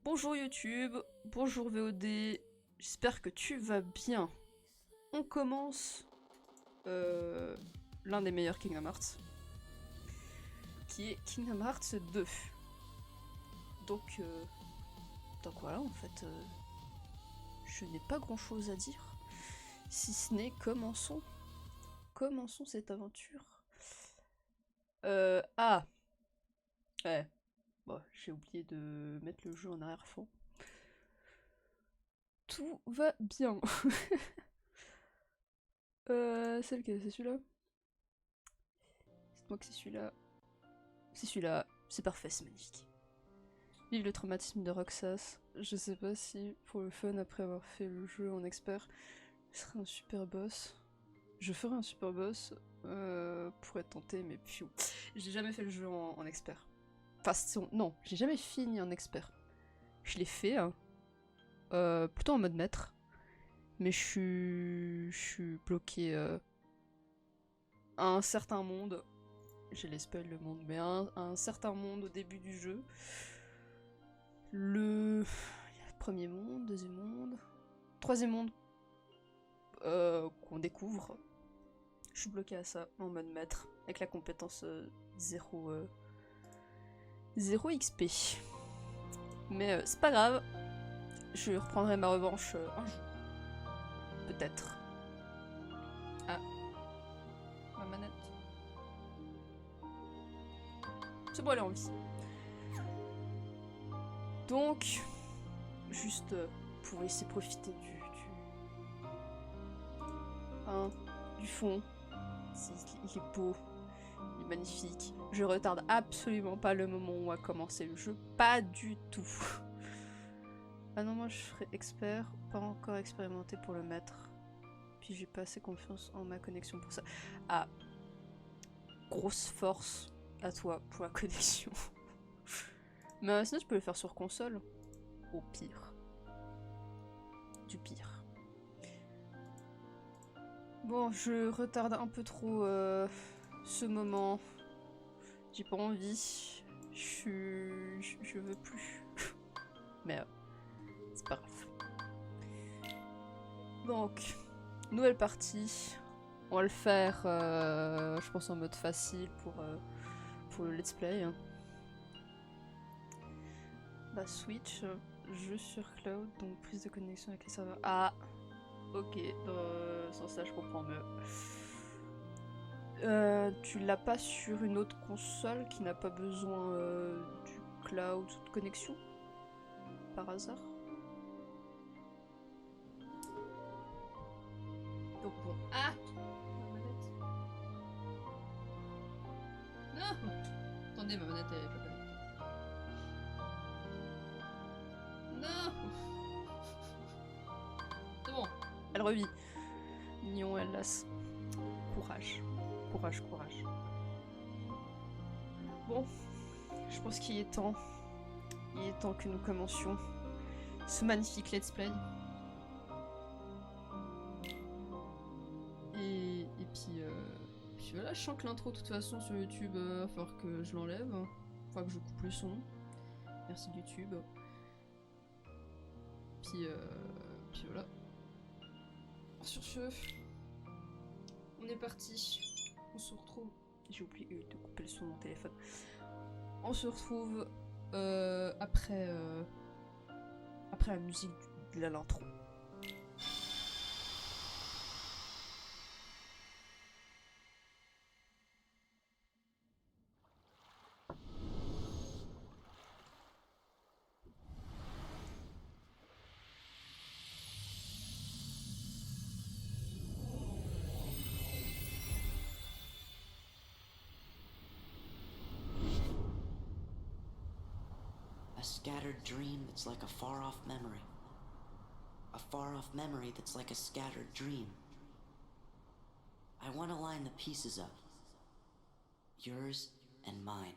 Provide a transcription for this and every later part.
Bonjour YouTube, bonjour VOD, j'espère que tu vas bien. On commence l'un des meilleurs Kingdom Hearts, qui est Kingdom Hearts 2. Donc, voilà, en fait, je n'ai pas grand chose à dire, si ce n'est commençons cette aventure. Ah, ouais, bon, j'ai oublié de mettre le jeu en arrière-fond. Tout va bien. C'est lequel? C'est celui-là? C'est moi que c'est celui-là. C'est celui-là. C'est parfait, c'est magnifique. Vive le traumatisme de Roxas. Je sais pas si, pour le fun, après avoir fait le jeu en expert, je serai un super boss. Je ferai un super boss pour être tenté, mais pfiou. J'ai jamais fait le jeu en expert. Enfin, non, j'ai jamais fini en expert. Je l'ai fait, hein, plutôt en mode maître. Mais je suis bloqué à un certain monde. J'ai les spells le monde, mais à un certain monde au début du jeu. Le premier monde, deuxième monde, troisième monde qu'on découvre. Je suis bloquée à ça en mode maître avec la compétence 0, 0 XP. Mais c'est pas grave, je reprendrai ma revanche un jour. Peut-être. Ah, ma manette. C'est bon, elle est en vie. Donc, juste pour essayer de profiter hein, du fond. Il est beau, il est magnifique. Je retarde absolument pas le moment où on va commencer le jeu, pas du tout. Ah non, moi je serais expert, pas encore expérimenté pour le mettre. Puis j'ai pas assez confiance en ma connexion pour ça. Ah, grosse force à toi pour la connexion. Mais sinon je peux le faire sur console. Au pire. Du pire. Bon, je retarde un peu trop ce moment. J'ai pas envie. Je veux plus. Mais c'est pas grave. Donc, nouvelle partie. On va le faire, je pense, en mode facile pour le let's play. Hein. Bah, Switch, jeu sur cloud, donc prise de connexion avec les serveurs. Ah, ok, sans ça je comprends mieux. Tu l'as pas sur une autre console qui n'a pas besoin du cloud de connexion par hasard? Donc bon. Ah! Non! Attendez, ma manette elle est pas connectée. Non! C'est bon, elle revit. Mignon, elle lasse. Courage. Courage, courage. Bon, je pense qu'il est temps. Il est temps que nous commencions ce magnifique let's play. Puis voilà, je sens que l'intro de toute façon sur YouTube, va falloir que je l'enlève. Faut que je coupe le son. Merci YouTube. Puis voilà. Sur ce, on est parti. On se retrouve. J'ai oublié de couper le son de mon téléphone. On se retrouve après la musique de l'intro. A scattered dream that's like a far-off memory. A far-off memory that's like a scattered dream. I want to line the pieces up. Yours and mine.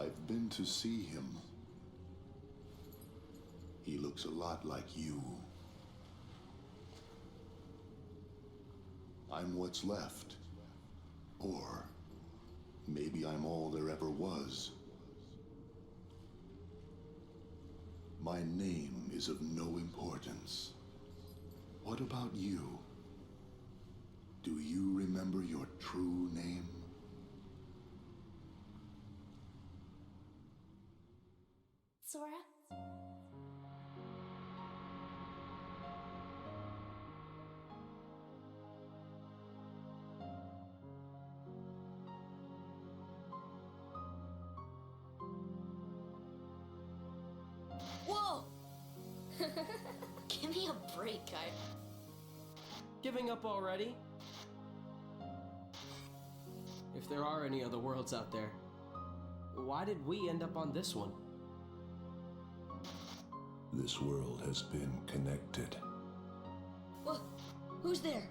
I've been to see him. He looks a lot like you. I'm what's left. Or maybe I'm all there ever was. My name is of no importance. What about you? Do you remember your true name? Sora? Whoa! Give me a break, guy. Giving up already? If there are any other worlds out there, why did we end up on this one? This world has been connected, Whoa! Who's there?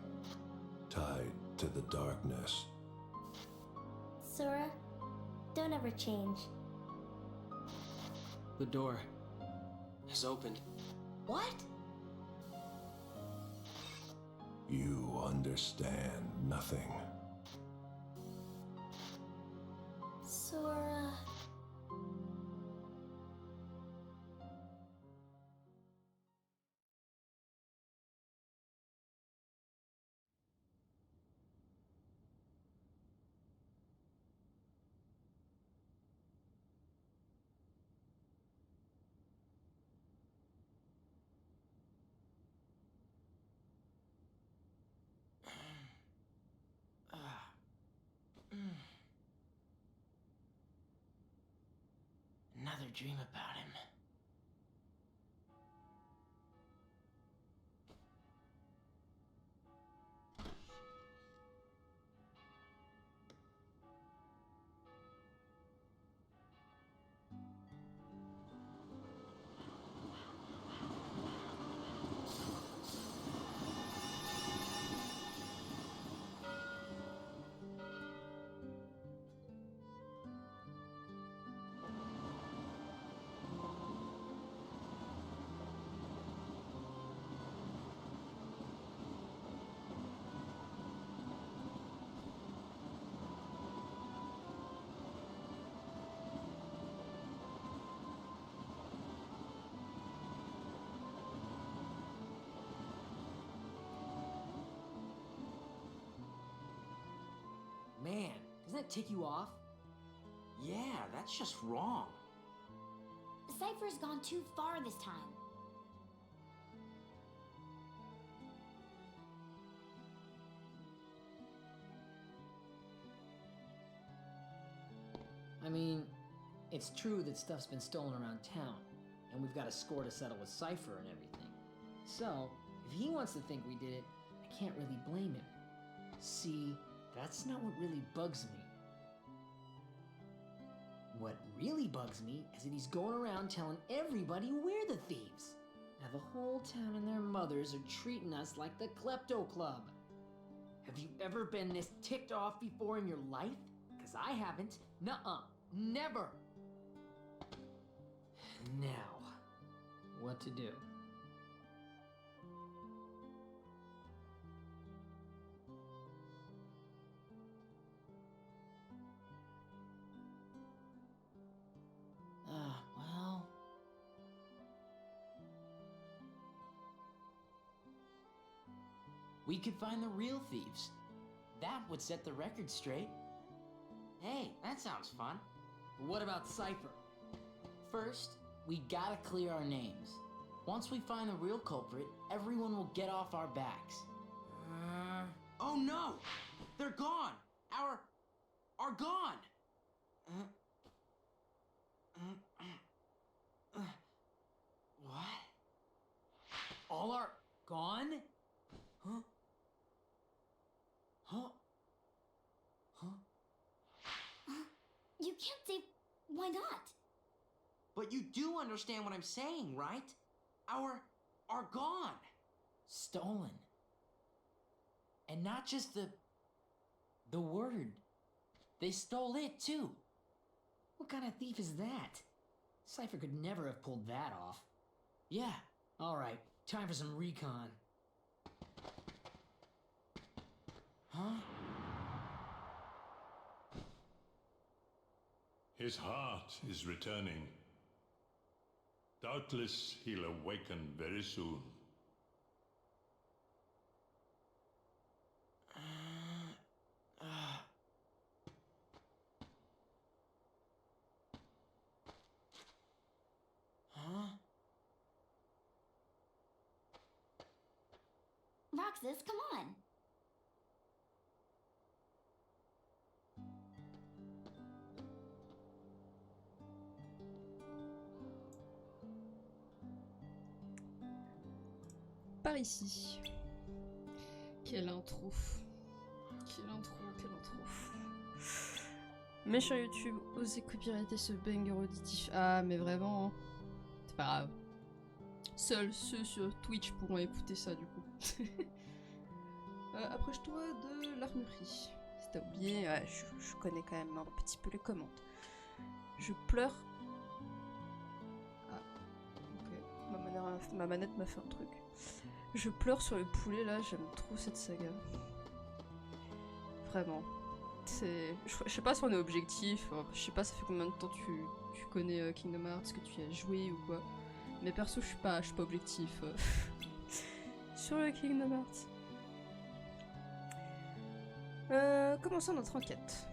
tied to the darkness. Sora, don't ever change. The door is opened. What? You understand nothing. Sora. Another dream about him. Man, doesn't that tick you off? Yeah, that's just wrong. Cypher's gone too far this time. I mean, it's true that stuff's been stolen around town, and we've got a score to settle with Cypher and everything. So, if he wants to think we did it, I can't really blame him. See, that's not what really bugs me. What really bugs me is that he's going around telling everybody we're the thieves. Now the whole town and their mothers are treating us like the Klepto Club. Have you ever been this ticked off before in your life? 'Cause I haven't. Nuh-uh. Never. Now, what to do? Well... We could find the real thieves. That would set the record straight. Hey, that sounds fun. What about Cypher? First, we gotta clear our names. Once we find the real culprit, everyone will get off our backs. Oh no! They're gone! Are gone! What? All are gone? Huh? Huh? Huh? You can't say why not. But you do understand what I'm saying, right? Are gone. Stolen. And not just the word. They stole it too. What kind of thief is that? Cypher could never have pulled that off. Yeah, alright, time for some recon. Huh? His heart is returning. Doubtless he'll awaken very soon. Huh? Roxas, come on. Par ici. Quelle intro. Quelle intro. Mais sur YouTube, osez copyrighter ce banger auditif. Ah, mais vraiment, hein. C'est pas grave. Seuls ceux sur Twitch pourront écouter ça, du coup. Approche-toi de l'armurerie. Si t'as oublié, ouais, je connais quand même un petit peu les commandes. Je pleure. Ah, ok. Ma manette m'a fait un truc. Je pleure sur le poulet, là, j'aime trop cette saga. Vraiment. Je sais pas si on est objectif, je sais pas ça fait combien de temps tu connais Kingdom Hearts, que tu y as joué ou quoi. Mais perso, je suis pas objectif sur le Kingdom Hearts. Commençons notre enquête.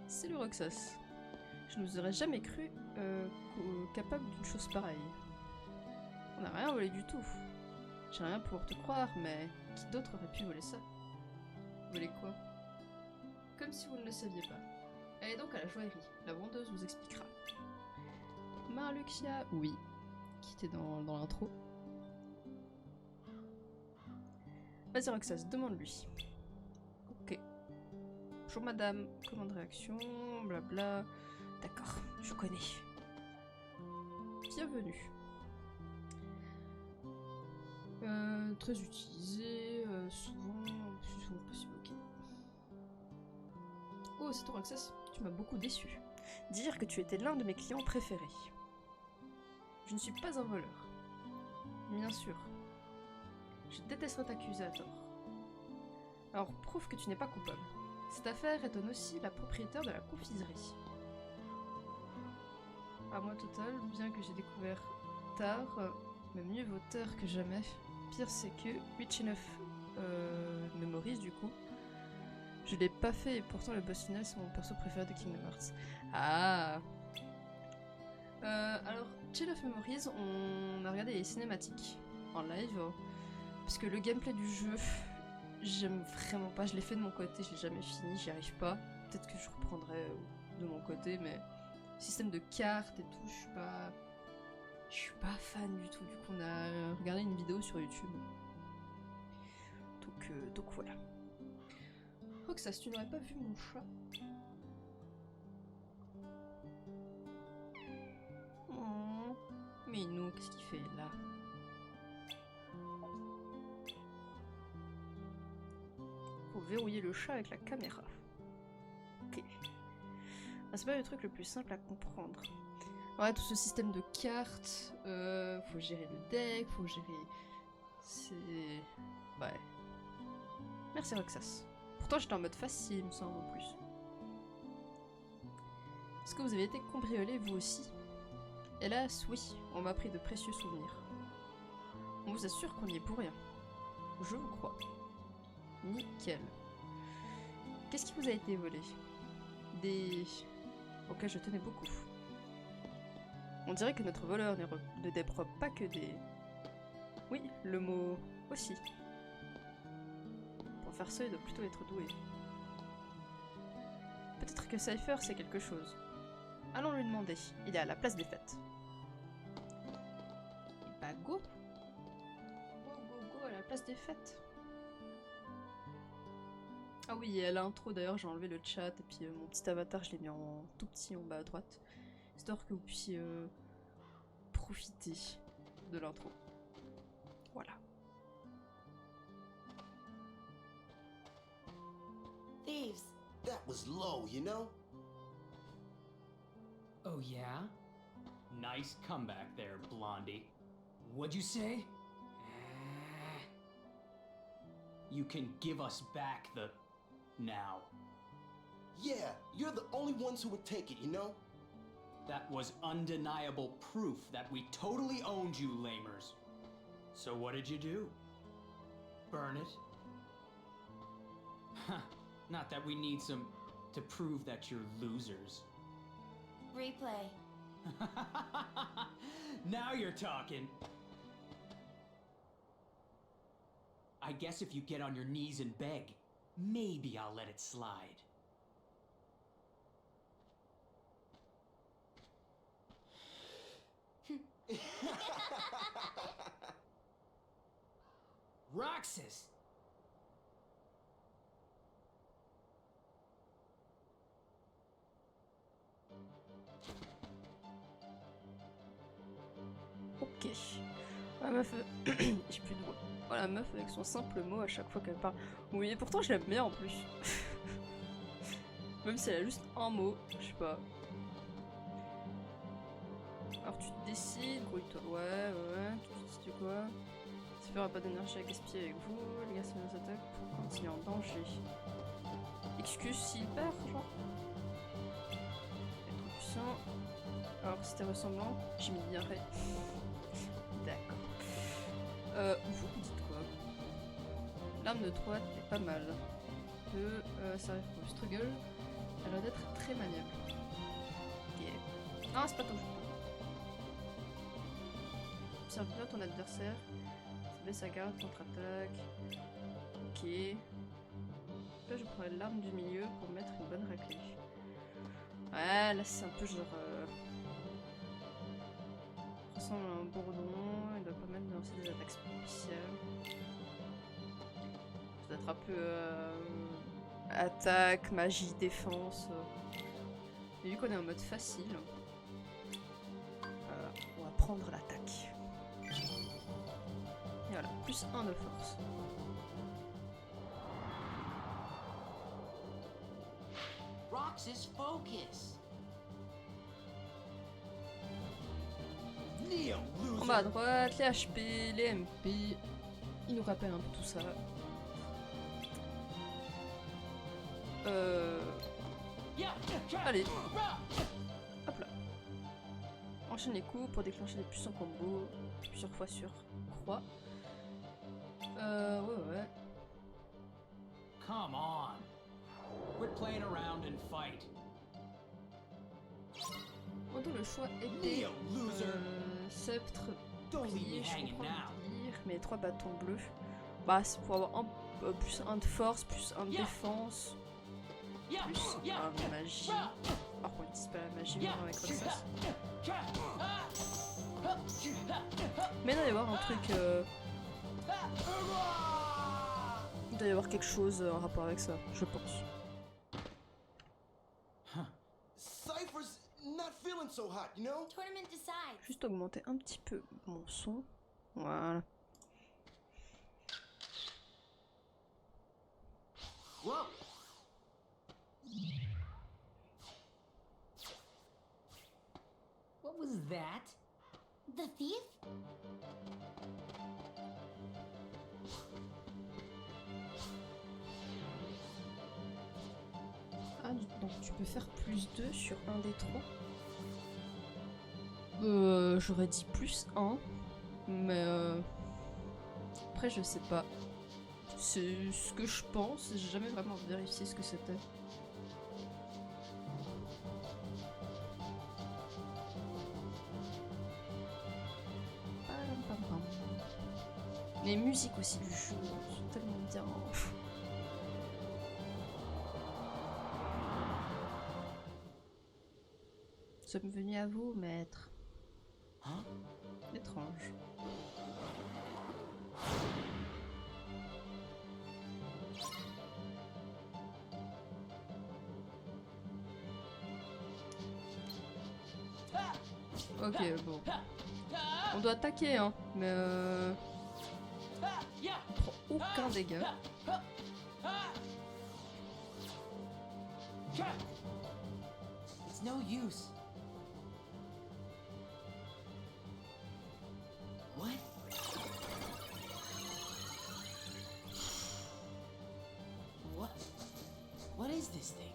C'est le Roxas. Je ne vous aurais jamais cru capable d'une chose pareille. On n'a rien volé du tout. J'ai rien pour te croire, mais qui d'autre aurait pu voler ça? Voler quoi? Comme si vous ne le saviez pas. Allez donc à la joaillerie, la vendeuse vous expliquera. Marluxia, oui, qui était dans l'intro. Vas-y Roxas, demande-lui. Ok. Bonjour madame, commande réaction, blabla. D'accord, je connais. Bienvenue. Très utilisé, souvent, plus souvent possible, ok. Oh, c'est toi Roxas, tu m'as beaucoup déçu. Dire que tu étais l'un de mes clients préférés. Je ne suis pas un voleur. Bien sûr. Je détesterais t'accuser à tort. Alors prouve que tu n'es pas coupable. Cette affaire étonne aussi la propriétaire de la confiserie. À moi total, bien que j'ai découvert tard, mais mieux vaut tard que jamais. Pire c'est que Witch Enough Memories du coup, je l'ai pas fait et pourtant le boss final c'est mon perso préféré de Kingdom Hearts. Ah. Alors, Chain of Memories, on a regardé les cinématiques en live parce que le gameplay du jeu, j'aime vraiment pas. Je l'ai fait de mon côté, je l'ai jamais fini, j'y arrive pas. Peut-être que je reprendrai de mon côté, mais système de cartes et tout, je suis pas fan du tout. Du coup, on a regardé une vidéo sur YouTube. Donc voilà. Roxas, tu n'aurais pas vu mon chat? Oh, Minou, qu'est-ce qu'il fait là? Faut verrouiller le chat avec la caméra. Ok. Ah, c'est pas le truc le plus simple à comprendre. Ouais, tout ce système de cartes, faut gérer le deck, faut gérer... C'est... Ouais. Merci Roxas. Pourtant j'étais en mode facile, il me semble en plus. Est-ce que vous avez été cambriolé vous aussi? Hélas, oui, on m'a pris de précieux souvenirs. On vous assure qu'on n'y est pour rien. Je vous crois. Nickel. Qu'est-ce qui vous a été volé? Des... auxquels je tenais beaucoup. On dirait que notre voleur ne dérobe pas que des... Oui, le mot aussi. Pour faire ça, il doit plutôt être doué. Peut-être que Cypher sait quelque chose. Allons lui demander. Il est à la place des fêtes. Et bah go. Go à la place des fêtes. Ah oui, et à l'intro d'ailleurs, j'ai enlevé le chat et puis mon petit avatar, je l'ai mis en tout petit en bas à droite. Histoire que vous puissiez profiter de l'intro. Voilà. Thieves. That was low, you know? Oh, yeah? Nice comeback there, Blondie. What'd you say? You can give us back the... now. Yeah, you're the only ones who would take it, you know? That was undeniable proof that we totally owned you, lamers. So what did you do? Burn it? Huh, not that we need some to prove that you're losers. Replay. Now you're talking. I guess if you get on your knees and beg, maybe I'll let it slide. Roxas! Ok. La meuf... J'ai plus de voix. Voilà, la meuf avec son simple mot à chaque fois qu'elle parle. Oui, et pourtant je l'aime bien en plus. Même si elle a juste un mot, je sais pas. Alors tu te décides, grouille-toi. Ouais, tu te dis quoi? Ça fera pas d'énergie à gaspiller avec vous, les gars, ça nous attaque pour continuer en danger. Excuse s'il perd, genre. Il est trop puissant. Alors si t'es ressemblant, j'imagnerai. D'accord. Vous dites quoi? L'arme de droite est pas mal. Ça arrive pour le struggle. Elle a l'air d'être très maniable. Ok. Ah, c'est pas ton jeu. Observe bien ton adversaire. Ça baisse sa garde, contre-attaque. Ok. Là, je prendrais l'arme du milieu pour mettre une bonne raclée. Ouais, là, c'est un peu genre. Ressemble à un bourdon. Il doit permettre de lancer des attaques spéciales. Ça doit être un peu. Attaque, magie, défense. Et vu qu'on est en mode facile, on va prendre l'attaque. Et voilà, plus 1 de force. Roxas, focus. En bas à droite, les HP, les MP. Il nous rappelle un peu tout ça. Allez. Hop là. Enchaîne les coups pour déclencher des puissants combos. Plusieurs fois sur croix. Ouais. Come on. Quit playing around and fight. Dont le choix était sceptre, bouclier, je comprends le délire, mais 3 bâtons bleus. Bah c'est pour avoir plus 1 de force, plus 1 de défense, plus 1 de magie. Par contre, ils disent pas la magie avec Roxas. Mais il doit y avoir un truc... Il doit y avoir quelque chose en rapport avec ça, je pense. Cypher's not feeling so hot, you know? Tournament decides. Juste augmenter un petit peu mon son. Voilà. Whoa. What was that? The thief? Ah, donc tu peux faire plus 2 sur un des 3. J'aurais dit plus 1, mais après je sais pas. C'est ce que je pense, j'ai jamais vraiment vérifié ce que c'était. Les musiques aussi du jeu sont tellement bien. Sommes venus à vous, maître. Hein? Étrange. Ok, bon. On doit attaquer, hein, mais on prend aucun dégât. It's no use. this thing?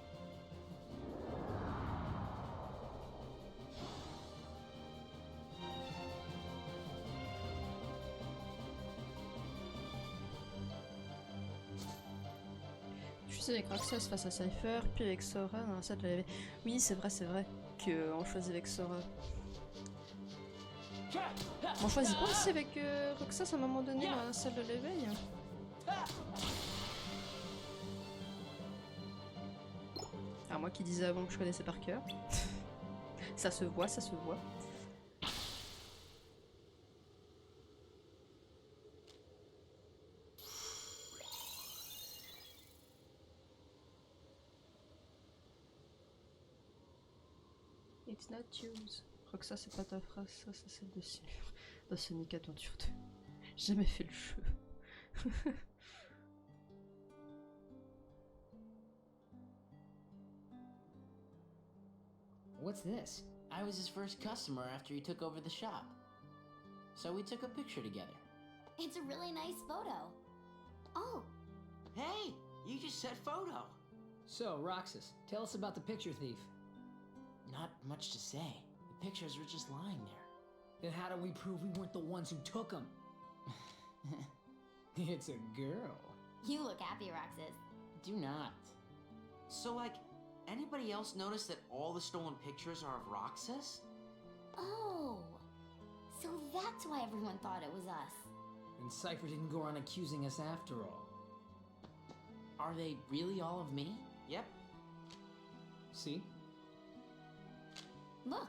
Je suis avec Roxas face à Cypher, puis avec Sora dans la salle de la... Oui, c'est vrai qu'on choisit avec Sora. On choisit pas aussi avec Roxas à un moment donné dans la salle de l'éveil. Alors moi qui disais avant que je connaissais par cœur. Ça se voit, ça se voit. It's not yours. Je crois que ça c'est pas ta phrase, ça c'est celle de Silver dans Sonic Adventure 2. J'ai jamais fait le jeu. What's this? I was his first customer after he took over the shop. So we took a picture together. It's a really nice photo. Oh, Hey, you just said photo. So, Roxas, tell us about the picture thief. Not much to say. The pictures were just lying there. Then how do we prove we weren't the ones who took them? It's a girl. you look happy, Roxas. Do not. So, like, anybody else notice that all the stolen pictures are of Roxas? Oh, so that's why everyone thought it was us. And Cypher didn't go around accusing us after all. Are they really all of me? Yep. See? Look,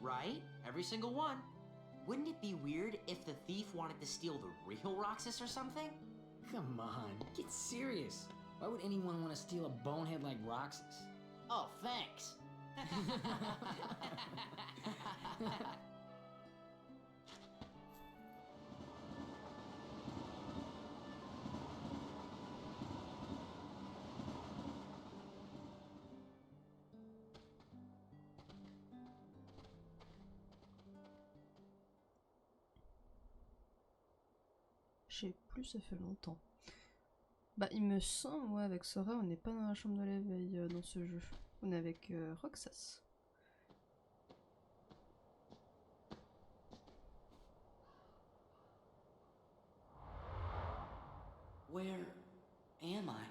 Right? Every single one. Wouldn't it be weird if the thief wanted to steal the real Roxas or something? Come on, get serious. Why would anyone want to steal a bonehead like Roxas? Oh, thanks. Je sais plus, ça fait longtemps. Bah il me semble, ouais, avec Sora on n'est pas dans la chambre de l'éveil dans ce jeu. On est avec Roxas. Where am I?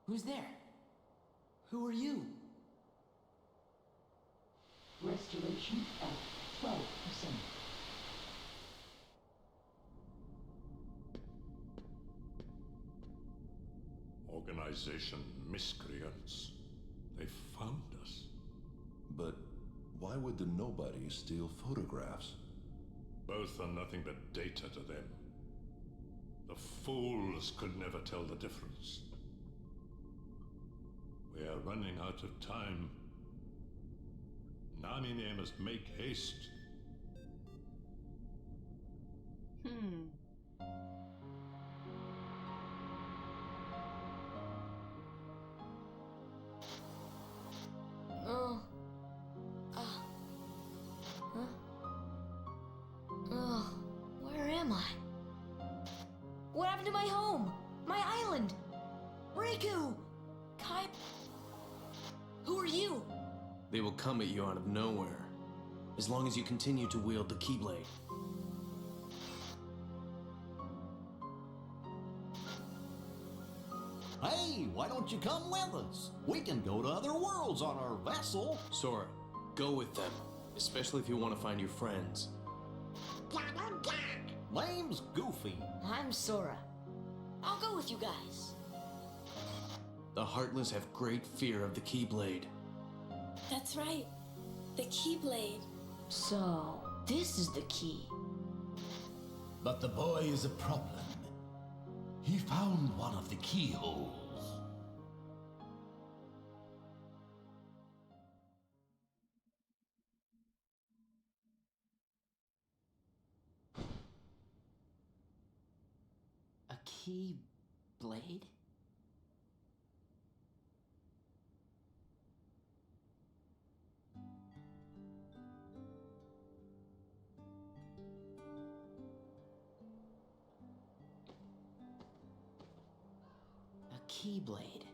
Who's there? Who are you? Restoration at 12%. Organization miscreants. They found us. But why would the nobodies steal photographs? Both are nothing but data to them. The fools could never tell the difference. We are running out of time. Namine must make haste. Oh. Huh? Oh, where am I? What happened to my home? My island? Riku! Kai... Who are you? They will come at you out of nowhere, as long as you continue to wield the Keyblade. Hey, why don't you come with us? We can go to other worlds on our vessel. Sora, go with them, especially if you want to find your friends. Name's Goofy. I'm Sora. I'll go with you guys. The Heartless have great fear of the Keyblade. That's right. The Keyblade. So, this is the key. But the boy is a problem. He found one of the keyholes. A key blade? A Keyblade.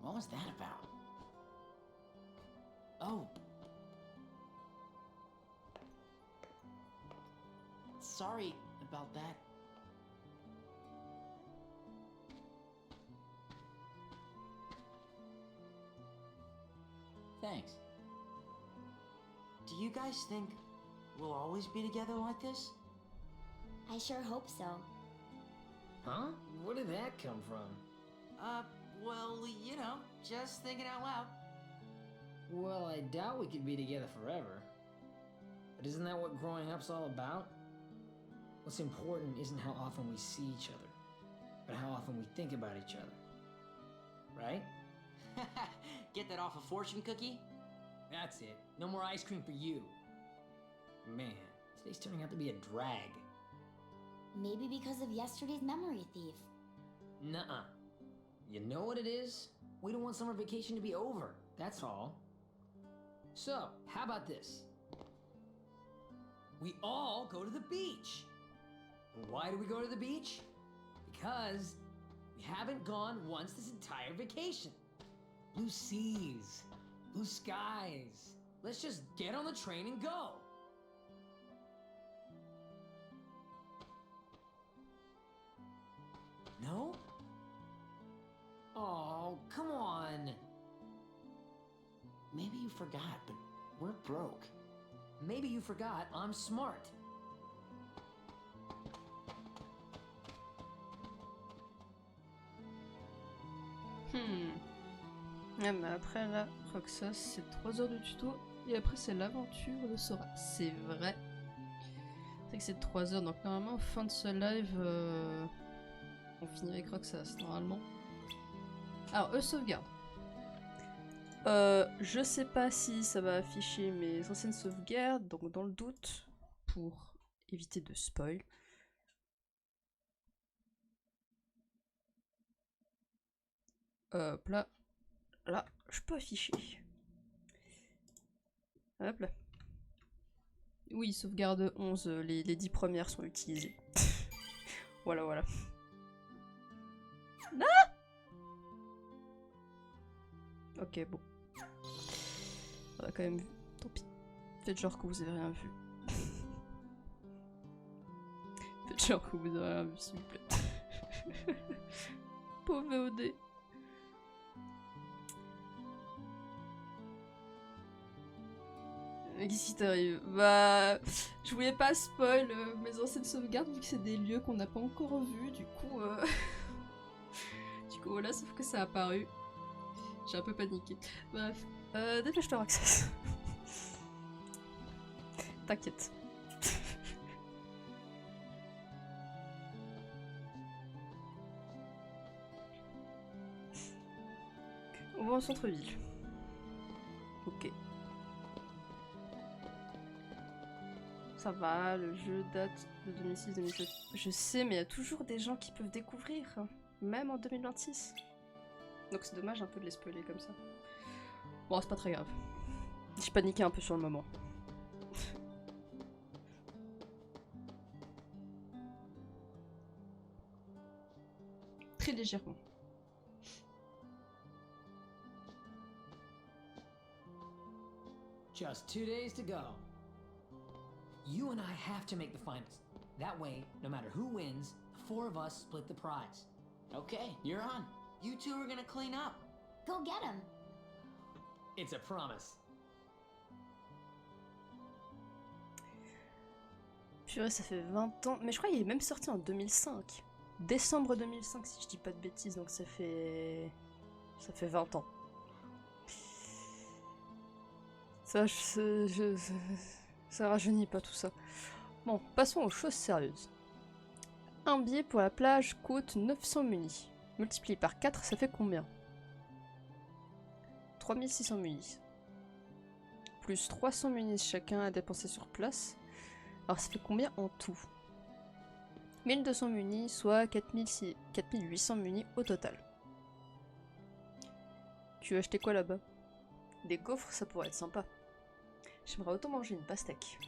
What was that about? Oh. Sorry about that. Thanks. Do you guys think we'll always be together like this? I sure hope so. Huh? Where did that come from? Well, you know, just thinking out loud. Well, I doubt we could be together forever. But isn't that what growing up's all about? What's important isn't how often we see each other, but how often we think about each other. Right? Get that off a fortune cookie? That's it. No more ice cream for you. Man, today's turning out to be a drag. Maybe because of yesterday's memory thief. Nuh-uh. You know what it is? We don't want summer vacation to be over. That's all. So, how about this? We all go to the beach. Why do we go to the beach? Because we haven't gone once this entire vacation. Blue seas, blue skies. Let's just get on the train and go. No? Oh, come on. Maybe you forgot, but we're broke. Maybe you forgot I'm smart. Ouais, mais après là, Roxas, c'est 3 heures de tuto, et après c'est l'aventure de Sora. C'est vrai. C'est que c'est 3 heures, donc normalement, fin de ce live, on finit avec Roxas, normalement. Alors, sauvegarde. Je sais pas si ça va afficher mes anciennes sauvegardes, donc dans le doute, pour éviter de spoil. Hop là. Là, je peux afficher. Hop là. Oui, sauvegarde 11, les 10 premières sont utilisées. Voilà, voilà. Ah! Ok, bon. On a quand même vu. Tant pis. Faites genre que vous avez rien vu. Faites genre que vous avez rien vu, s'il vous plaît. Pauvre VOD. Qu'est-ce qui t'arrive? Bah, je voulais pas spoil mes anciennes sauvegardes vu que c'est des lieux qu'on n'a pas encore vus, du coup voilà, sauf que ça a apparu. J'ai un peu paniqué. Bref, dépêche-toi Roxas. T'inquiète. On va en centre-ville. Ok. Ça va, le jeu date de 2006-2007. Je sais, mais il y a toujours des gens qui peuvent découvrir, même en 2026. Donc c'est dommage un peu de les spoiler comme ça. Bon, c'est pas très grave. J'ai paniqué un peu sur le moment. Très légèrement. Just 2 days to go. You and I have to make the finals. That way, no matter who wins, the 4 of us split the prize. Okay, you're on. You two are gonna clean up. Go get him. It's a promise. Purée, ça fait 20 ans. Mais je crois qu'il est même sorti en 2005. Décembre 2005, si je dis pas de bêtises, donc ça fait 20 ans. Ça, ça rajeunit pas tout ça. Bon, passons aux choses sérieuses. Un billet pour la plage coûte 900 munis. Multiplié par 4, ça fait combien? 3600 munis. Plus 300 munis chacun à dépenser sur place. Alors ça fait combien en tout? 1200 munis, soit 4800 munis au total. Tu veux acheter quoi là-bas? Des gaufres, ça pourrait être sympa. J'aimerais autant manger une pastèque.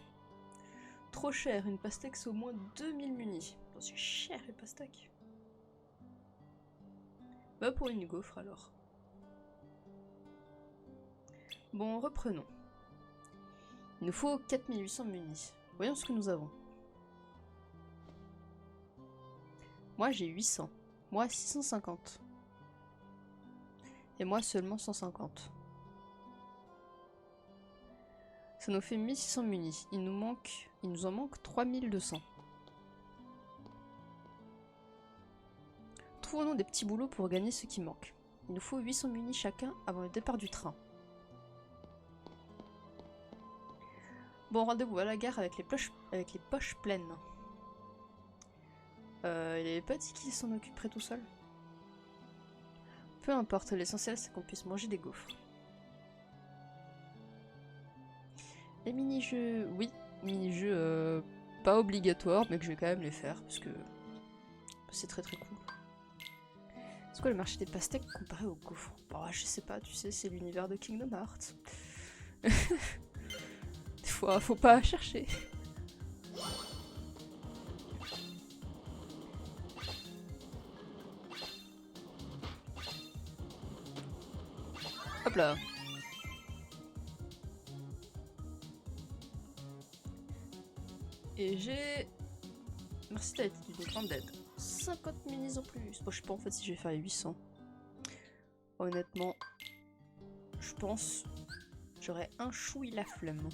Trop cher, une pastèque c'est au moins 2000 munis. Oh, c'est cher les pastèques. Bah pour une gaufre alors. Bon, reprenons. Il nous faut 4800 munis. Voyons ce que nous avons. Moi j'ai 800. Moi 650. Et moi seulement 150. Ça nous fait 1600 munis. Il nous en manque 3200. Trouvons-nous des petits boulots pour gagner ce qui manque. Il nous faut 800 munis chacun avant le départ du train. Bon, rendez-vous à la gare avec les poches pleines. Il avait pas dit qu'il s'en occuperait tout seul. Peu importe, l'essentiel c'est qu'on puisse manger des gaufres. Les mini-jeux, oui, mini-jeux pas obligatoires, mais que je vais quand même les faire parce que c'est très très cool. C'est quoi le marché des pastèques comparé aux gaufres? Bah, je sais pas, tu sais, c'est l'univers de Kingdom Hearts. Des fois, faut pas chercher. Hop là. Et j'ai... Merci, t'as été d'une grande aide. 50 minis en plus. Bon, je sais pas en fait si je vais faire les 800. Honnêtement, je pense j'aurais un chouï la flemme.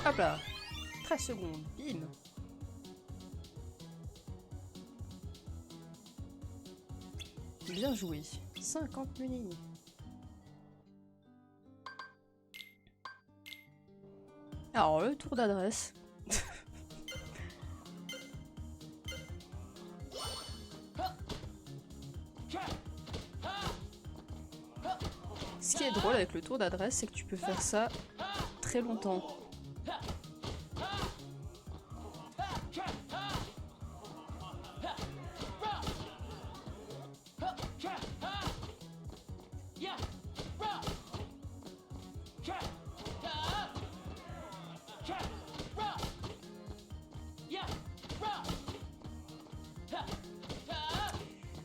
Hop là, 13 secondes, bim. Bien joué, 50 munis. Alors le tour d'adresse. Ce qui est drôle avec le tour d'adresse, c'est que tu peux faire ça très longtemps.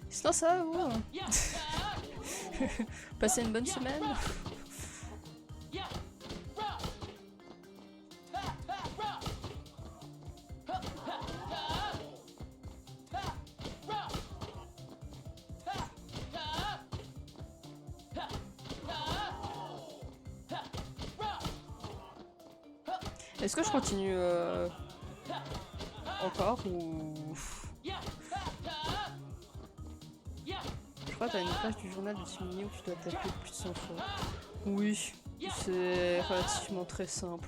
Sinon ça va, ouais. Passez une bonne semaine. Est-ce que je continue encore ou... Je crois que t'as une page du journal de Timmy où tu dois taper plus de 100 fois. Oui, c'est relativement très simple.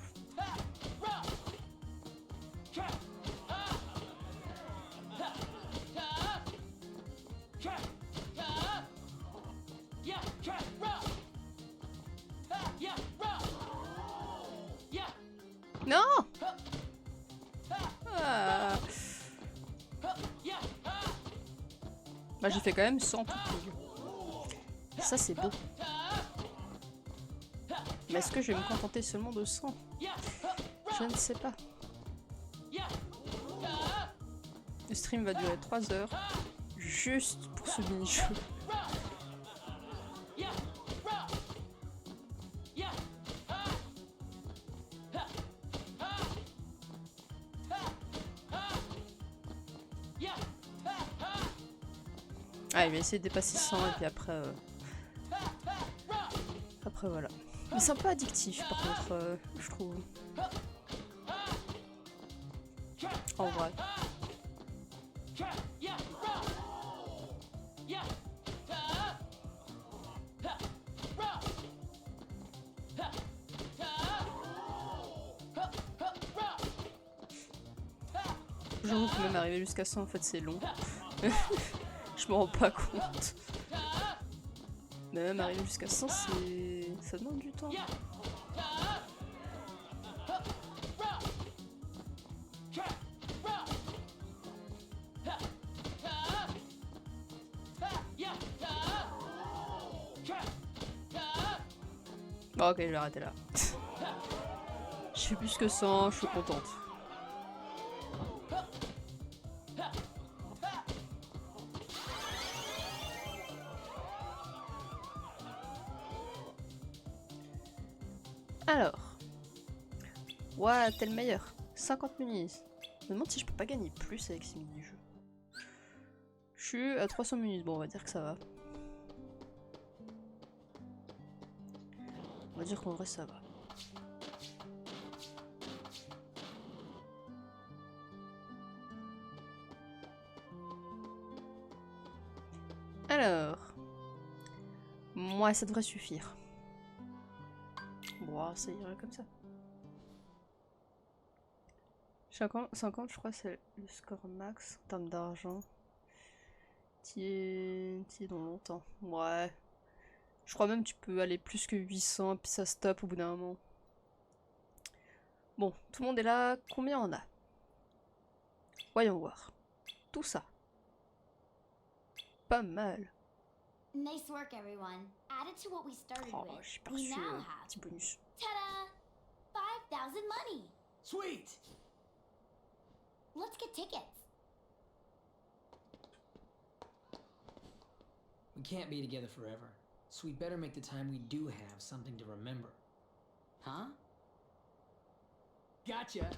Non! Ah. Bah j'ai fait quand même 100 tout pile. Ça c'est beau. Mais est-ce que je vais me contenter seulement de 100? Je ne sais pas. Le stream va durer 3 heures. Juste pour ce mini-jeu. Ah, il va essayer de dépasser 100 et puis après... Après voilà. Mais c'est un peu addictif par contre, je trouve. En vrai. J'avoue que même arriver jusqu'à 100 en fait c'est long. Je me rends pas compte. Même arriver jusqu'à 100, c'est... ça demande du temps. Bon, ok, je vais arrêter là. Je fais plus que 100, je suis contente. Alors. Ouah, t'es le meilleur. 50 munis. Je me demande si je peux pas gagner plus avec ces mini-jeux. Je suis à 300 munis. Bon, on va dire que ça va. On va dire qu'en vrai ça va. Alors. Moi, ça devrait suffire. Bon, ça irait comme ça. 50, je crois, c'est le score max en termes d'argent. T'y es dans longtemps. Ouais. Je crois même que tu peux aller plus que 800 et puis ça stoppe au bout d'un moment. Bon, tout le monde est là. Combien on a? Voyons voir. Tout ça. Pas mal. Nice work, everyone. Added to what we started Oh, with, j'ai we perçu now un have petit bonus. ta-da! 5,000 money. Sweet! Let's get tickets. We can't be together forever, so we better make the time we do have something to remember. Huh? Gotcha!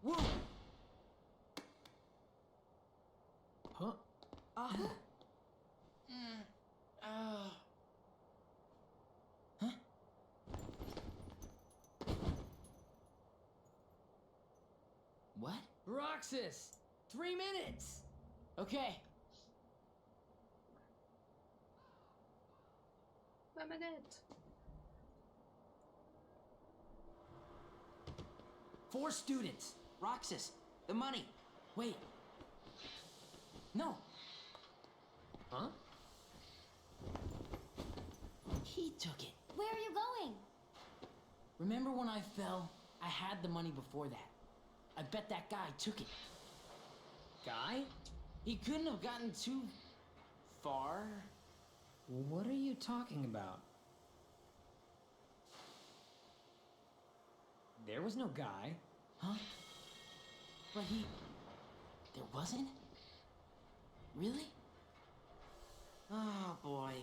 Whoa! Huh? Uh-huh. Huh? What? Roxas! 3 minutes! Okay. Ma manette. 4 students. Roxas, the money. Wait. No. Huh? He took it. Where are you going? Remember when I fell? I had the money before that. I bet that guy took it. Guy? He couldn't have gotten too far. What are you talking about? There was no guy. Huh? But he... There wasn't? Really? Oh, boy.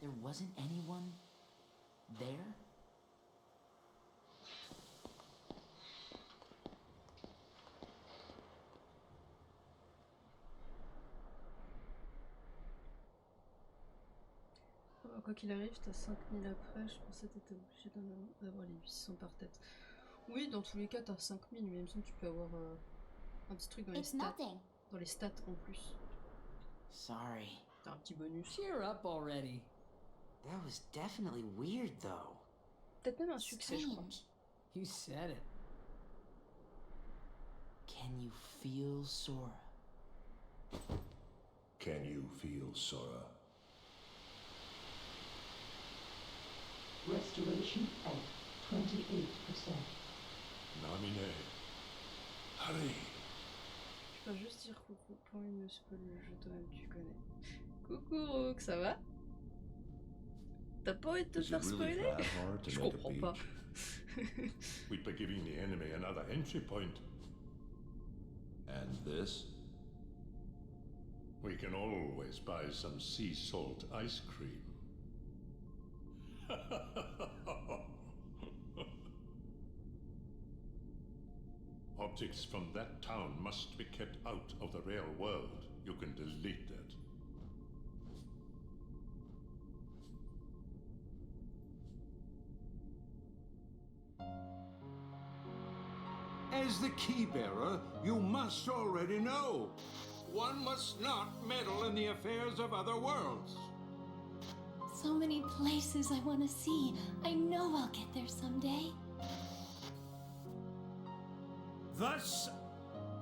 There wasn't anyone there? Quoi qu'il arrive, t'as 5000 après, je pensais que t'étais obligé d'avoir les 800 par tête. Oui, dans tous les cas, t'as 5000, mais il me semble que tu peux avoir un petit truc dans les It's stats. nothing. Dans les stats en plus. Sorry. T'as un petit bonus. Cheer up already. That was definitely weird, though. Peut-être même un succès, je crois. Strange. You said it. Can you feel Sora? Can you feel Sora? Restoration at 28%. Namine. Harry. Je peux juste dire coucou pour une ne spoil le jeu, toi-même tu connais. Coucou Rook, ça va? T'as pas envie de te Is faire it really spoiler? that hard to Je make a comprends pas. beach? We'd be giving the enemy another entry point. And this? We can always buy some sea salt ice cream. Objects from that town must be kept out of the real world. You can delete that. As the key-bearer, you must already know. One must not meddle in the affairs of other worlds. So many places I want to see. I know I'll get there someday. Thus,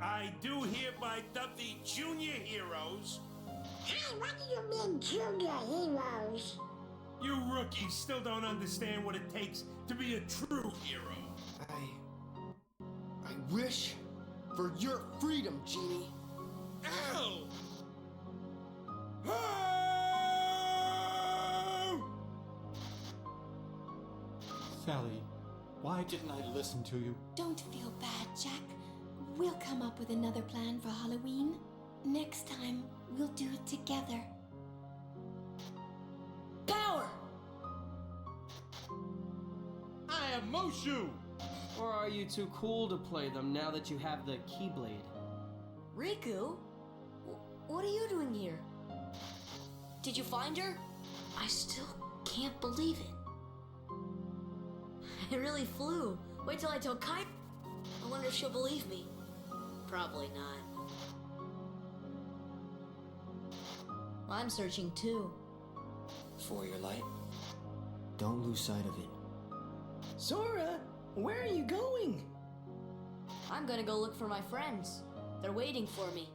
I do hereby dub the junior heroes. Hey, what do you mean, junior heroes? You rookies still don't understand what it takes to be a true hero. I wish for your freedom, Genie. Ow! Sally, why didn't I listen to you? Don't feel bad, Jack. We'll come up with another plan for Halloween. Next time, we'll do it together. Power! I am Mushu! Or are you too cool to play them now that you have the Keyblade? Riku? What are you doing here? Did you find her? I still can't believe it. I really flew. Wait till I tell Kai. I wonder if she'll believe me. Probably not. I'm searching too. For your light. Don't lose sight of it. Sora, where are you going? I'm gonna go look for my friends. They're waiting for me.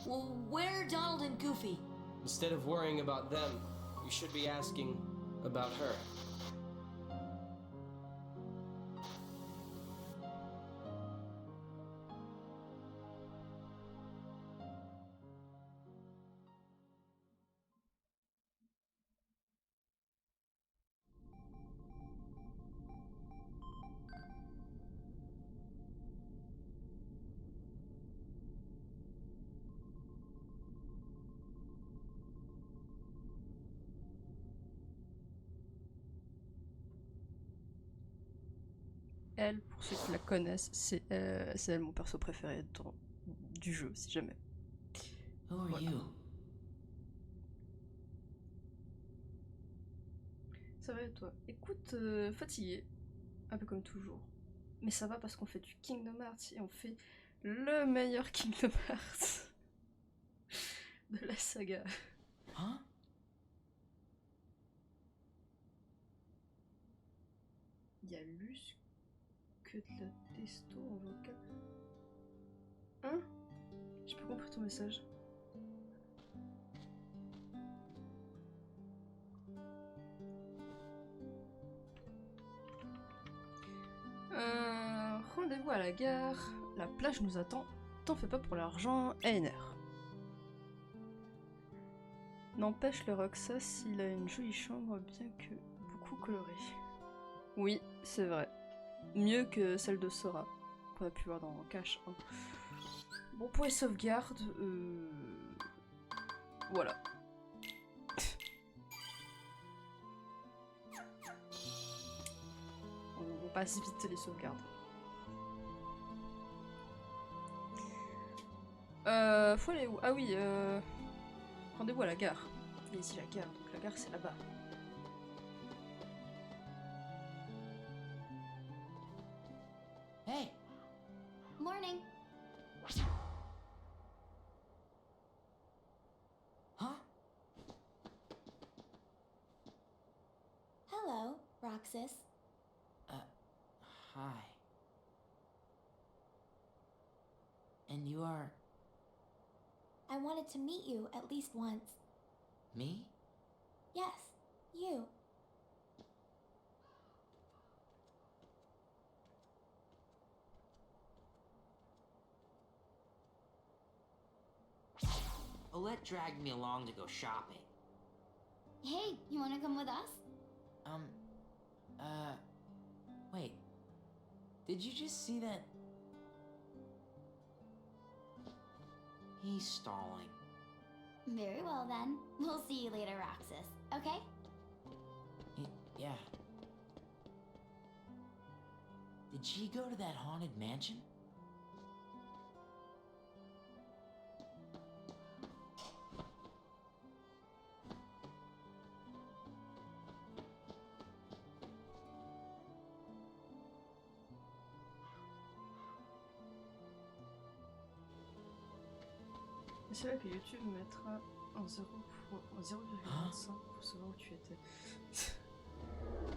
Well, where are Donald and Goofy? Instead of worrying about them, you should be asking about her. Elle, pour ceux qui la connaissent, c'est elle mon perso préféré du jeu, si jamais. Who are you? Ça va et toi? Écoute, fatigué, un peu comme toujours. Mais ça va parce qu'on fait du Kingdom Hearts et on fait le meilleur Kingdom Hearts de la saga. Hein? Il y a Luce que de la testo en vocal. Hein? J'ai pas compris ton message. Rendez-vous à la gare. La plage nous attend. T'en fais pas pour l'argent. ANR. N'empêche, le Roxas, il a une jolie chambre, bien que beaucoup colorée. Oui, c'est vrai. Mieux que celle de Sora, qu'on a pu voir dans Cache 1. Bon, pour les sauvegardes, voilà. On passe vite les sauvegardes. Faut aller où? Ah oui, rendez-vous à la gare. Il y a ici la gare, donc la gare c'est là-bas. Hey! Morning. Huh? Hello, Roxas. Hi. And you are... I wanted to meet you at least once. me? Yes, you. Olette dragged me along to go shopping. Hey, you wanna come with us? Wait. Did you just see that? He's stalling. Very well then. We'll see you later, Roxas. Okay? Yeah. Did she go to that haunted mansion? C'est là que YouTube mettra en 0,25 pour savoir où tu étais.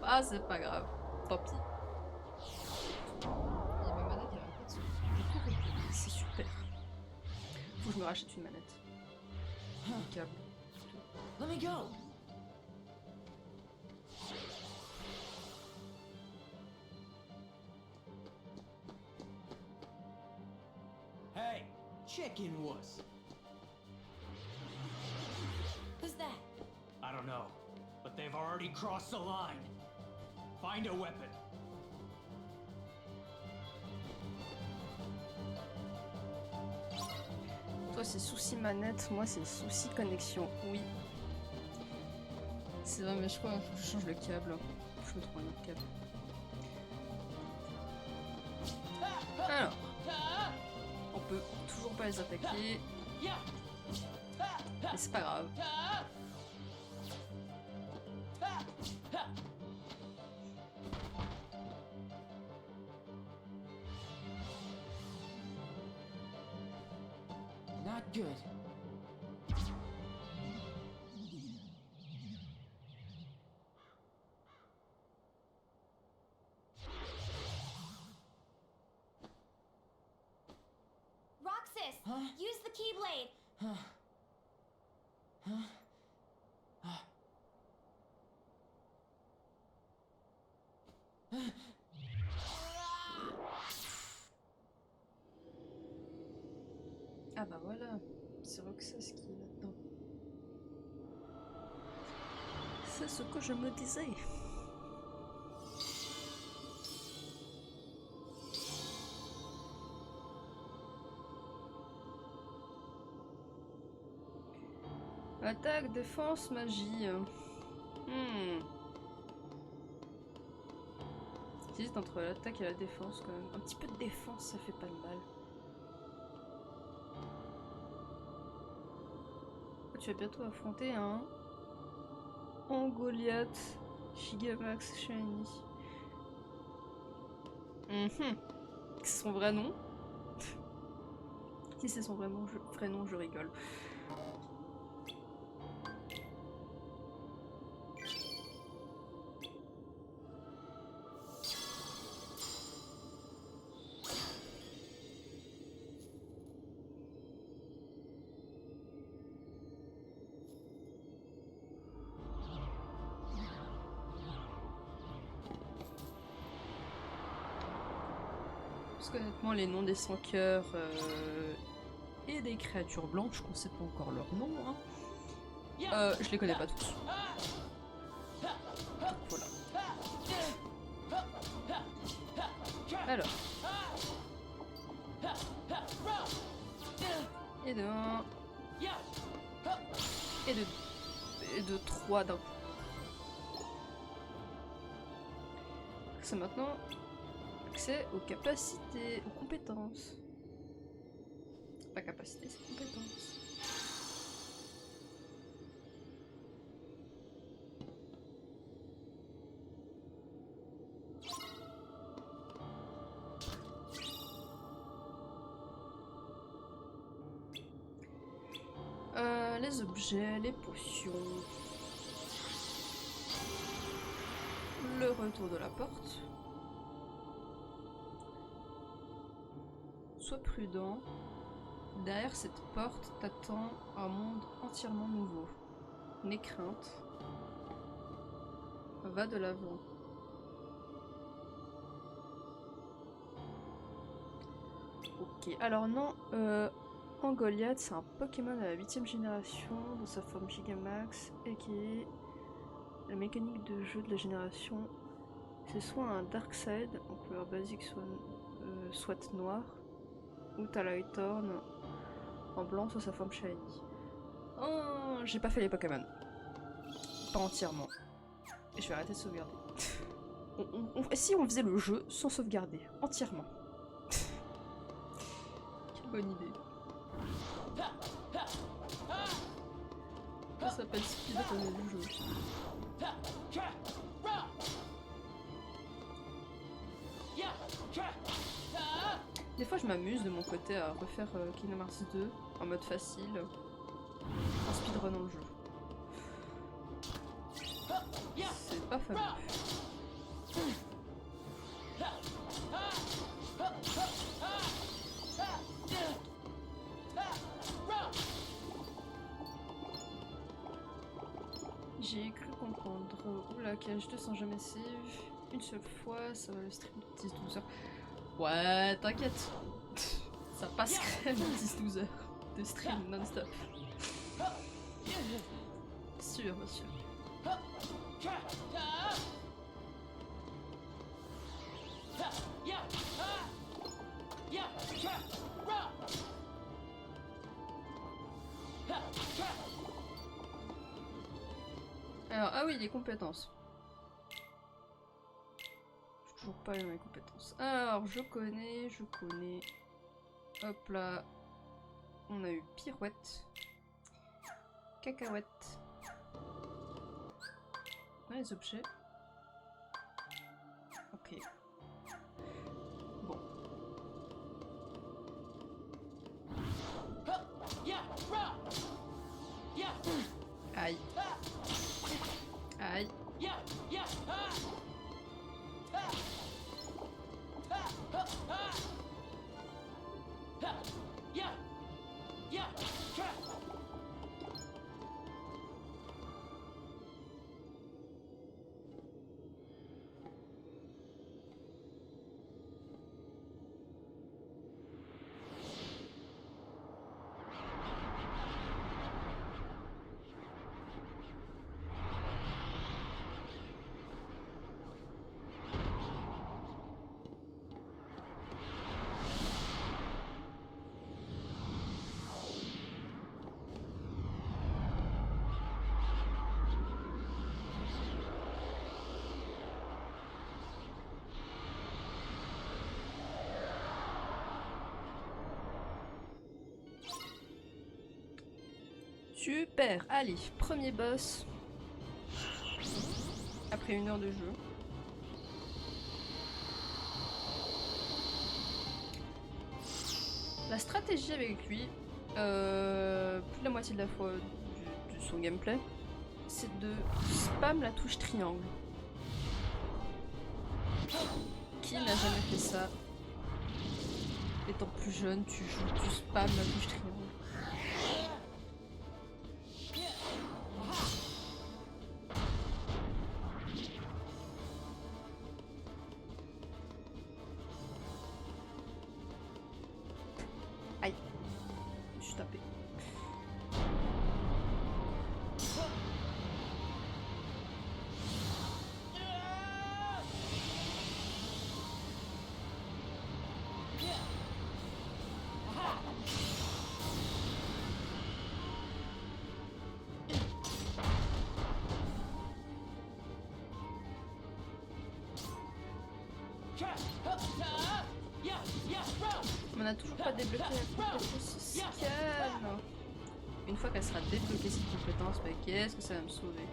Ah, c'est pas grave. Tant pis. Et ma manette elle arrête de se découvrir. C'est super. Faut que je me rachète une manette. Un câble. Let me go. Hey, chicken wuss. Who's that? I don't know, but they've already crossed the line. Find a weapon. Toi c'est souci manette, moi c'est souci connexion. Oui. C'est vrai, mais je crois qu'il faut que je change le câble. Je me trouve un autre câble. Alors. On peut toujours pas les attaquer. Mais c'est pas grave. Not good. Roxas! Use the Keyblade! Ah bah voilà, c'est Roxas qui est là-dedans. C'est ce que je me disais. Attaque, défense, magie. J'hésite entre l'attaque et la défense quand même. Un petit peu de défense, ça fait pas de mal. Tu vas bientôt affronter un Goliath Gigamax Shiny. C'est son vrai nom. Si c'est son vrai nom, je rigole. Parce qu'honnêtement, les noms des 100 cœurs et des créatures blanches, qu'on sait pas encore leur nom, hein, je les connais pas tous. Donc, voilà. Alors. Et de 1. Et de 3 d'un coup. C'est maintenant accès aux capacités, aux compétences. Pas capacité, c'est compétences. Les objets, les potions. Le retour de la porte. Sois prudent. Derrière cette porte t'attend un monde entièrement nouveau. N'aie crainte. Va de l'avant. Ok, alors non, Goliath, c'est un Pokémon de la 8ème génération dans sa forme Gigamax et qui est la mécanique de jeu de la génération. C'est soit un Darkseid en couleur basique, soit noir, ou Lighthorn en blanc sur sa forme shiny. Oh, j'ai pas fait les Pokémon. Pas entièrement. Et je vais arrêter de sauvegarder. Si on faisait le jeu sans sauvegarder, entièrement. Quelle bonne idée. Ça s'appelle speedrunner du jeu. Des fois je m'amuse de mon côté à refaire Kingdom Hearts 2 en mode facile, en speedrunant le jeu. C'est pas fameux. J'ai cru comprendre. Oula, KH2 sans jamais save. Une seule fois, ça va le stream de 10-12 heures. Ouais, t'inquiète. Ça passe quand même 10-12 heures de stream non-stop. Sûr, monsieur. Alors, ah oui, les compétences. J'ai toujours pas eu mes compétences. Alors, je connais. Hop là. On a eu pirouette. Cacahuète. On a les objets. Ok. Bon. Aïe. Aïe. Super, allez, premier boss. Après 1 heure de jeu. La stratégie avec lui, plus de la moitié de la fois de son gameplay, c'est de spam la touche triangle. Qui n'a jamais fait ça? Étant plus jeune, tu spam la touche triangle. Aïe, je suis tapé. On n'a toujours pas débloqué la compétence sociale. Une fois qu'elle sera débloquée cette compétence, bah qu'est-ce que ça va me sauver?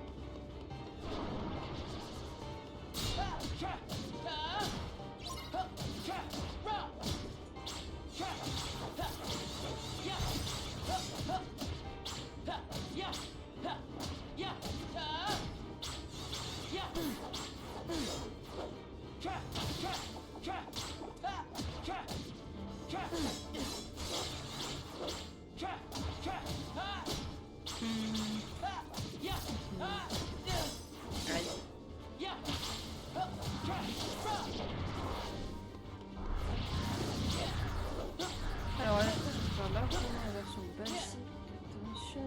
Alors là, je vais faire largement la version basique de Tension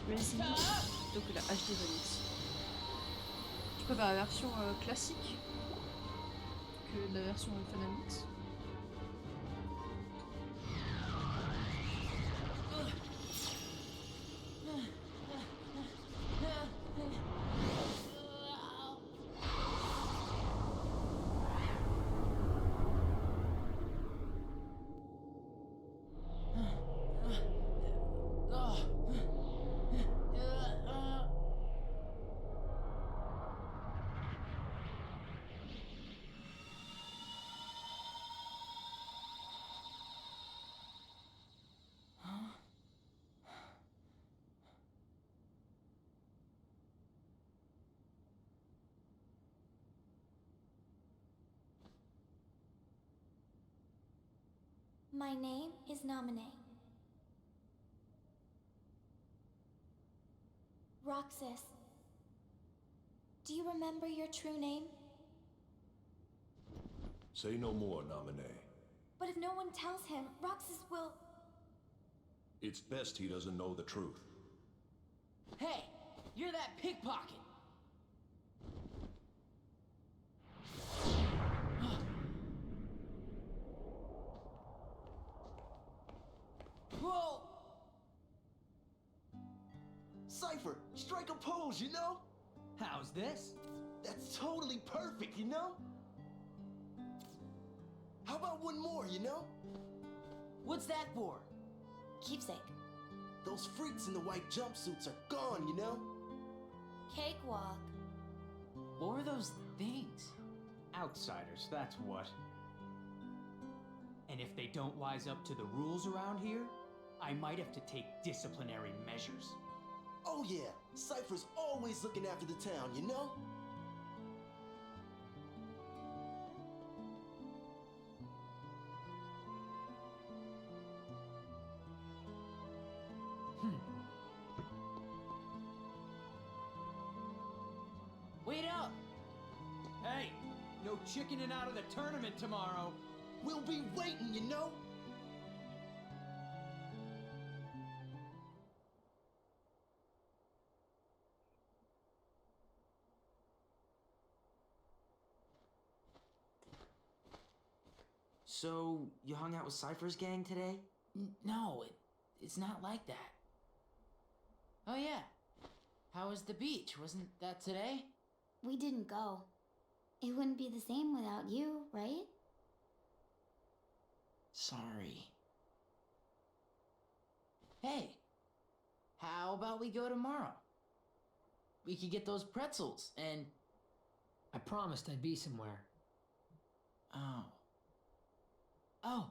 Racing plutôt que la HD Remix. Je préfère la version classique que la version Phanamix. My name is Naminé. Roxas. Do you remember your true name? Say no more, Naminé. But if no one tells him, Roxas will... It's best he doesn't know the truth. Hey, you're that pickpocket. Whoa! Cypher, strike a pose, you know? How's this? That's totally perfect, you know? How about one more, you know? What's that for? Keepsake. Those freaks in the white jumpsuits are gone, you know? Cakewalk. What were those things? Outsiders, that's what. And if they don't wise up to the rules around here, I might have to take disciplinary measures. Oh yeah, Cypher's always looking after the town, you know? Wait up! Hey, no chickening out of the tournament tomorrow. We'll be waiting, you know? So, you hung out with Cypher's gang today? No, it's not like that. Oh yeah. How was the beach? Wasn't that today? We didn't go. It wouldn't be the same without you, right? Sorry. Hey, how about we go tomorrow? We could get those pretzels and... I promised I'd be somewhere. Oh. Oh.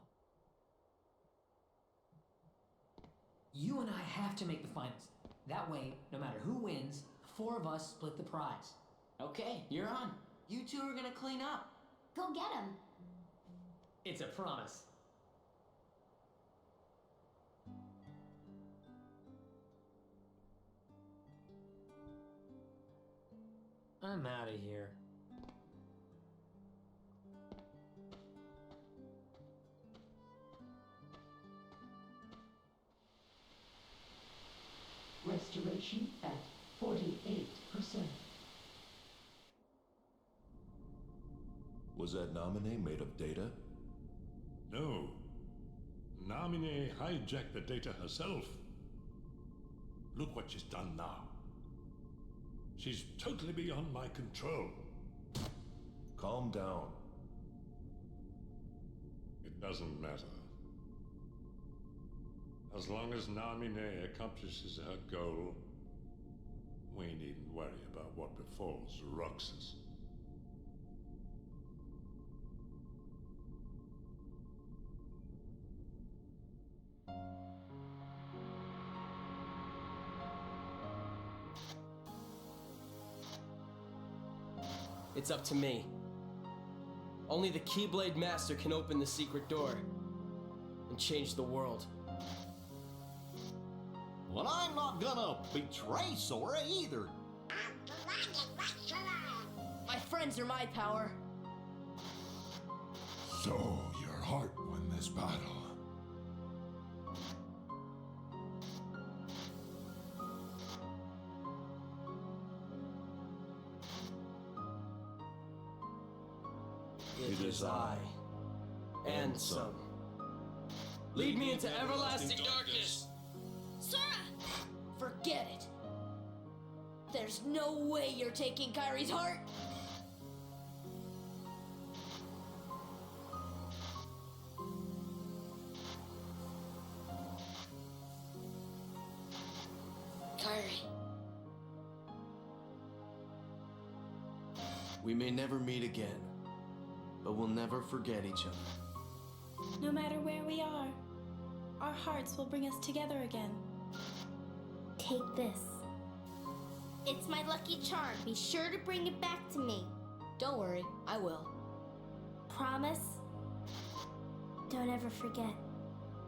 You and I have to make the finals. That way, no matter who wins, the four of us split the prize. Okay, you're on. You two are gonna clean up. Go get him. It's a promise. I'm out of here. Restoration at 48%. Was that Naminé made of data? No. Naminé hijacked the data herself. Look what she's done now. She's totally beyond my control. Calm down. It doesn't matter. As long as Naminé accomplishes her goal, we needn't worry about what befalls Roxas. It's up to me. Only the Keyblade Master can open the secret door and change the world. Well, I'm not gonna betray Sora either. My friends are my power. So, your heart won this battle. It is I, and some. Lead me into everlasting darkness! Sora! Forget it. There's no way you're taking Kairi's heart. Kairi. We may never meet again, but we'll never forget each other. No matter where we are, our hearts will bring us together again. Take this. It's my lucky charm. Be sure to bring it back to me. Don't worry, I will. Promise? Don't ever forget.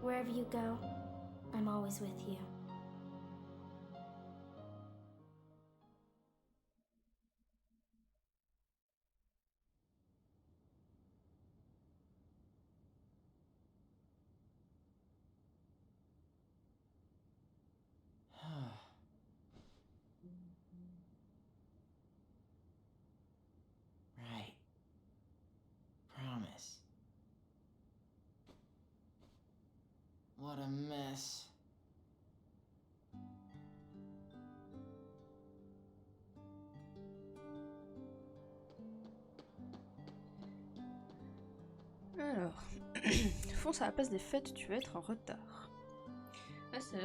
Wherever you go, I'm always with you. Right. Promise. What a mess. Alors, fonce à la place des fêtes, tu vas être en retard. Là, c'est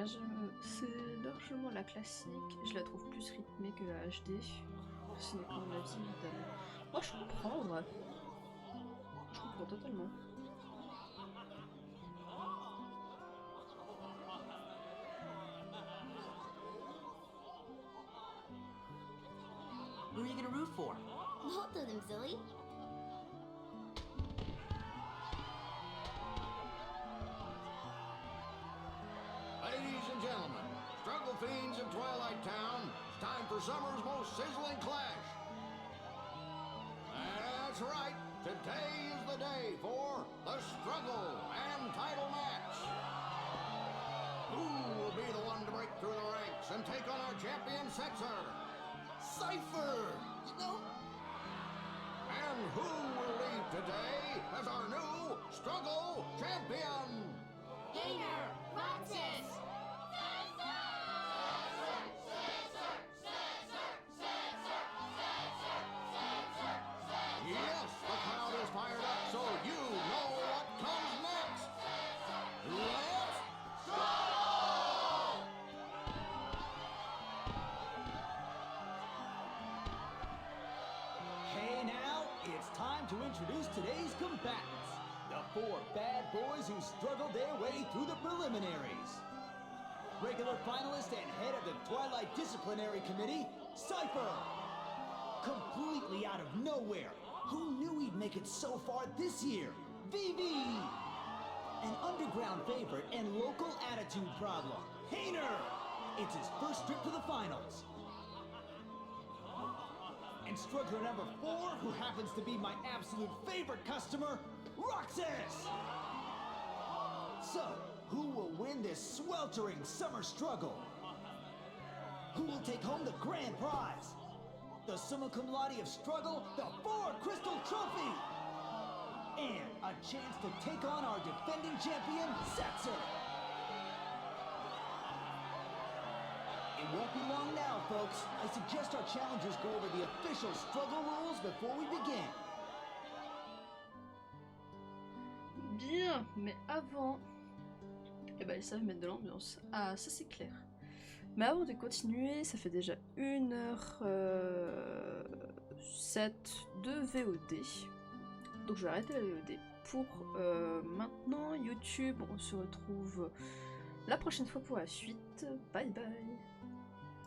largement la classique. Je la trouve plus rythmée que la HD. Ce n'est pas mon avis, évidemment. Moi, je comprends, en vrai. Je comprends totalement. Who are you gonna root for? Both of them, silly. Ladies and gentlemen, struggle fiends in Twilight Town, it's time for summer's most sizzling clash. That's right, today is the day for the struggle and title match. Who will be the one to break through the ranks and take on our champion Setzer? Cypher! You know? And who will leave today as our new struggle champion? Hainer! Roxas! Yes, the crowd is fired up, so you know what comes next. Let's struggle! Hey now, it's time to introduce today's combatants. The 4 bad boys who struggled their way through the preliminaries. Regular finalist and head of the Twilight Disciplinary Committee, Cypher. Completely out of nowhere. Who knew he'd make it so far this year? Vivi! An underground favorite and local attitude problem, Hainer! It's his first trip to the finals. And struggler number 4, who happens to be my absolute favorite customer, Roxas! So, who will win this sweltering summer struggle? Who will take home the grand prize? The summa cum laude of struggle, the 4 Crystal Trophy! And a chance to take on our defending champion, Setzer! It won't be long now, folks. I suggest our challengers go over the official struggle rules before we begin. Bien, mais avant... Eh ben, ils savent mettre de l'ambiance. Ah, ça c'est clair. Mais avant de continuer, ça fait déjà 1h07 de VOD. Donc je vais arrêter la VOD pour maintenant YouTube. On se retrouve la prochaine fois pour la suite. Bye bye.